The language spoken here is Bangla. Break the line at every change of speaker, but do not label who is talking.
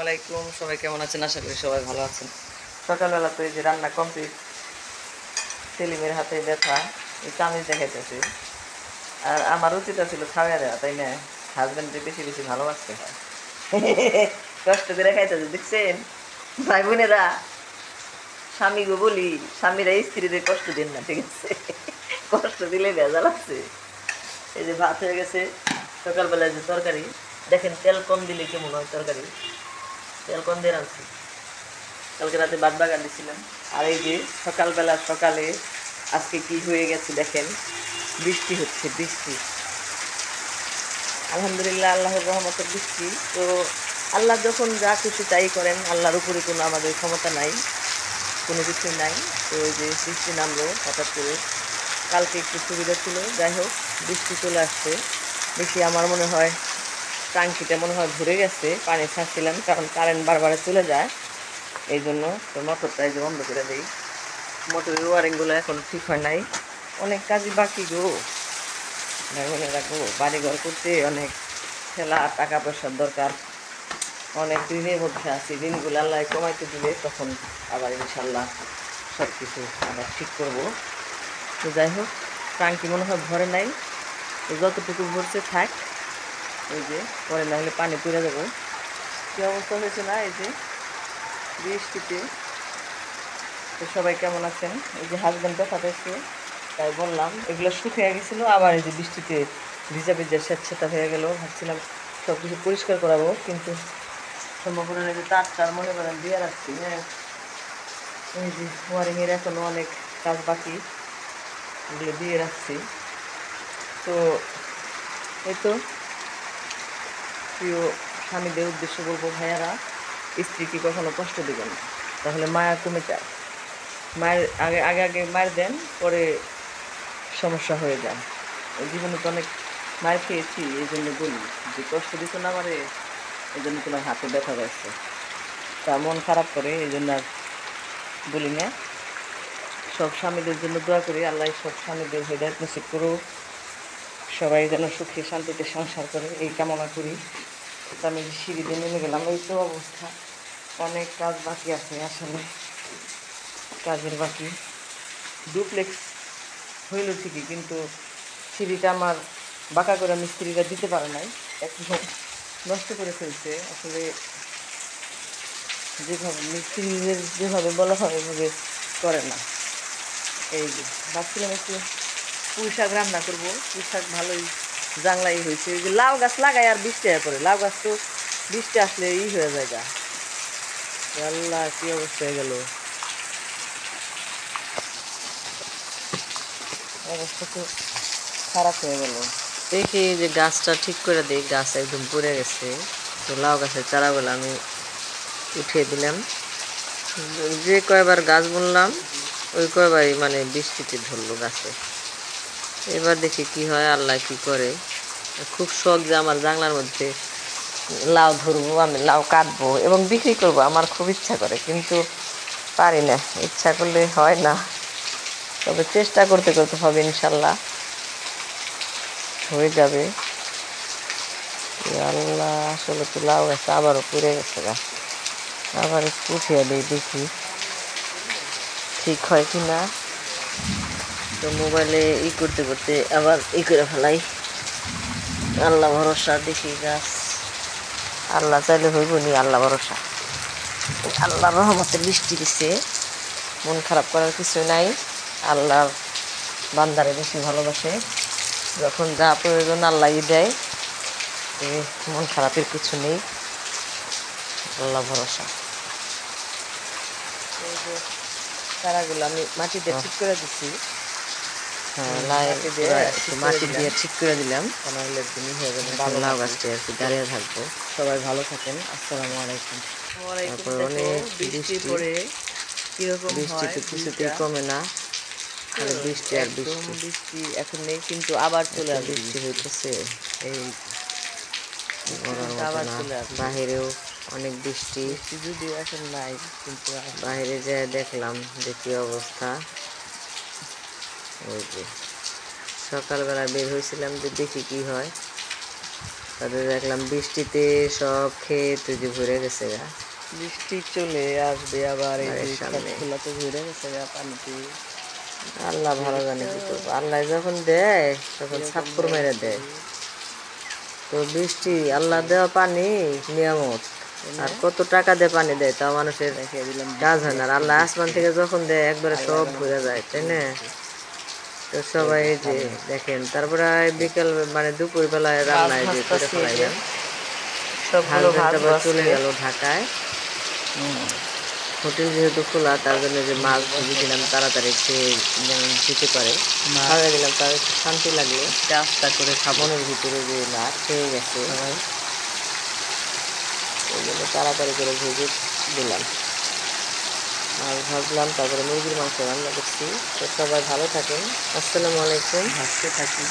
আলাইকুম, সবাই কেমন আছেন? আশা করি সবাই ভালো আছেন। সকালবেলা তো এই যে রান্না কমপ্লিট, সেলিমের হাতে ব্যথা, এই চামিচ দেখাইতেছে। আর আমার উচিত ছিল খাওয়া দেওয়া, তাই না? হাজব্যান্ডকে বেশি বেশি ভালোবাসতে হয়। কষ্ট করে খাইতেছে, দেখছেন ভাই বোনেরা? স্বামী গো বলি, স্বামীরা স্ত্রীদের কষ্ট দিন না, ঠিক আছে? কষ্ট দিলে ভেজাল আছে। এই যে ভাত হয়ে গেছে, সকালবেলায় যে তরকারি, দেখেন তেল কম দিলে কেমন হয় তরকারি। তেল কম দিয়ে রাখছি, কালকে রাতে বাদ বাগান দিছিলাম। আর এই যে সকালে আজকে কি হয়ে গেছে দেখেন, বৃষ্টি হচ্ছে, বৃষ্টি। আলহামদুলিল্লাহ, আল্লাহর রহমতের বৃষ্টি। তো আল্লাহ যখন যা খুশি তাই করেন, আল্লাহর উপরে কোনো আমাদের ক্ষমতা নাই, কোনো কিছুই নাই। তো ওই যে বৃষ্টি নামলো হঠাৎ করে, কালকে একটু সুবিধা ছিল, যাই হোক বৃষ্টি চলে আসছে। বেশি আমার মনে হয় টাঙ্কিটা মনে হয় ভরে গেছে, পানি ছাড়ছিলাম কারণ কারেন্ট বারবার চলে যায়, এই জন্য। তো মোটরটা এই যে বন্ধ করে দিই। মোটরের ওয়ারিংগুলো এখন ঠিক হয় নাই, অনেক কাজই বাকি গো। মনে রাখবো, বাড়িঘর করতে অনেক ঠেলা টাকা পয়সার দরকার, অনেক ঋণের মধ্যে আছি। ঋণগুলো আল্লাহ কমাইতে দিলে তখন আবার ইনশাল্লাহ সব কিছু আবার ঠিক করব। তো যাই হোক, টাঙ্কি মনে হয় ভরে নাই, তো যতটুকু ভরছে থাক। এই যে পরে না হলে পানি পড়ে যাবো। কী অবস্থা হয়েছে না এই যে বৃষ্টিতে। তো সবাই কেমন আছেন? এই যে হাজব্যান্ড ব্যথা পেয়েছে, তাই বললাম এগুলো শুকিয়ে গেছিলো, আবার এই যে বৃষ্টিতে ভিজা ভিজা স্যাঁতস্যাঁতা হয়ে গেল। ভাবছিলাম সব কিছু পরিষ্কার করাবো, কিন্তু সম্ভব না। যে তার মনে করেন দিয়ে রাখছি, হ্যাঁ। এই যে ওয়ারিংয়ের এখনও অনেক কাজ বাকি, এগুলো দিয়ে রাখছি। তো এই তো প্রিয় স্বামীদের উদ্দেশ্যে বলবো, ভাইয়ারা স্ত্রীকে কখনো কষ্ট দেবেন না, তাহলে মায়া কমে যায়। মায়ের আগে আগে আগে মায়ের দেন, পরে সমস্যা হয়ে যায়। ওই জীবনে তো অনেক মায়ের খেয়েছি, এই জন্য বলি যে কষ্ট দিত না আমারে, এই জন্য তোমার হাতে ব্যথা পাইছে। তা মন খারাপ করে, এই জন্য আর বলি না। সব স্বামীদের জন্য দোয়া করি, আল্লাহ সব স্বামীদের হৃদয় নসিব করুক, সবাই যেন সুখে শান্তিতে সংসার করে, এই কামনা করি। তো আমি সিঁড়ি দিয়ে নেমে গেলাম, এই তো অবস্থা। অনেক কাজ বাকি আছে আসলে, কাজের বাকি। ডুপ্লেক্স হইল ঠিকই, কিন্তু সিঁড়িটা আমার বাঁকা করে মিস্ত্রিরা দিতে পারে নাই, একটু নষ্ট করে ফেলছে আসলে। যেভাবে মিস্ত্রিদের যেভাবে বলা হয় ওইভাবে করে না। এই যে ভাবছিলাম একটু পুঁই শাক রান্না করবো, পুঁই শাক ভালোই জাংলাই হয়েছে। ওই যে লাউ গাছ লাগাই আর বৃষ্টি হয়ে পড়ে, লাউ গাছ তো বৃষ্টি আসলে হয়ে যায় গা। আল্লাহ, কি অবস্থা হয়ে গেল, অবস্থা তো খারাপ হয়ে গেল। দেখি যে গাছটা ঠিক করে দিই, গাছ একদম পড়ে গেছে। তো লাউ গাছের চারাগুলো আমি উঠিয়ে দিলাম। যে কয়বার গাছ বুনলাম ওই কয়বারই মানে বৃষ্টিতে ধরলো গাছে। এবার দেখি কি হয়, আল্লাহ কি করে। খুব শখ যে আমার জানলার মধ্যে লাউ ধরবো, আমি লাউ কাটবো এবং বিক্রি করবো, আমার খুব ইচ্ছা করে, কিন্তু পারি না। ইচ্ছা করলে হয় না, তবে চেষ্টা করতে করতে হবে, ইনশাল্লাহ হয়ে যাবে। আল্লাহ, আসলে তো লাউ গাছে আবারও পড়ে গেছে গা, আবার একটু উঠিয়ে দিই, দেখি ঠিক হয় কি না। তো মোবাইলে করতে করতে আবার করে ফেলাই। আল্লাহ ভরসা, দেখি গাছ আল্লাহ চাইলে হইব নি, আল্লাহ ভরসা। আল্লাহ রহমতে বৃষ্টি দিছে, মন খারাপ করার কিছু নাই। আল্লাহ বান্দারে বেশি ভালোবাসে, যখন যা প্রয়োজন আল্লাহই দেয়, মন খারাপের কিছু নেই, আল্লাহ ভরসা। এই যে চারাগুলো আমি মাটিতে ঠিক করে দিচ্ছি, মাটি দিয়ে ঠিক করে দিলাম, লাউ গাছটি আর কি দাঁড়িয়ে থাকবো। সবাই ভালো থাকেন, আসসালামু আলাইকুম। তারপর অনেক বৃষ্টি পড়ে, কিরকম বৃষ্টি তো কিছুতেই কমে না, খালি বৃষ্টি আর বৃষ্টি। বৃষ্টি এখন নেই, কিন্তু আবার চলে আসবে, বৃষ্টি হইতেছে। এই আবার চলে আসবে, বাহিরেও অনেক বৃষ্টি, যদিও এখন নাই, কিন্তু বাইরে যেয়ে দেখলাম দেখি অবস্থা। ওই যে সকালবেলা বের হয়েছিলাম যে দেখি কি হয়,
তাদের দেখলাম বৃষ্টিতে সব ক্ষেত ওই যে ভরে গেছে গা
বৃষ্টি চলে আসবে আবার, এই যে
বাড়ির সামনে।
ক্ষেতগুলো তো ভরে গেছে পানিতে।
আল্লাহ ভালো জানে কি করবো, আল্লাহ যখন দেয় তখন
এরকম
ছাপ্পর
হয়ে
মেরে
গেছে,
দেয়। তো বৃষ্টি আল্লাহ দেওয়া পানি নিয়ামত,
তাই
আর
না?
কত টাকা দিয়ে পানি দেয় তাও মানুষের
দেখিয়ে দিলাম
কাজ
বৃষ্টি
হয় না। আর
আসছে,
আল্লাহ আসমান
বৃষ্টি
থেকে যখন দেয় একবারে
আল্লাহর
সব ভরে
রহমতে
যায়,
বৃষ্টি
তাই না?
হচ্ছে।
তো সবাই এই যে
সামনে
দেখেন, তারপরে বিকেল মানে দুপুর বেলায়
মাছ
রান্না এই যে করে
ভাজতাছি, এই যে
ফেলাইলাম।
সবগুলো
হাজবেন্ড
ভাজবো
আবার চলে
আজকে।
গেল ঢাকায়,
হুম,
হোটেল যেহেতু খোলা তার জন্য যে মাছ ভেজে
বসবো
দিলাম
না।
তাড়াতাড়ি খেয়ে যেন যেতে পারে,
মাছ
খাওয়া দিলাম, তার একটু শান্তি লাগলো।
আজকে আস্তা করে খাবো
মনের ভিতরে যে না খেয়ে গেছে,
সবাই।
ওই জন্য তাড়াতাড়ি করে ভেজে দিলাম, মাছ ভাজলাম, তারপরে মুরগির মাংস রান্না করছি। তো সবাই ভালো থাকেন, আসসালামু আলাইকুম।
ভাজতে থাকি।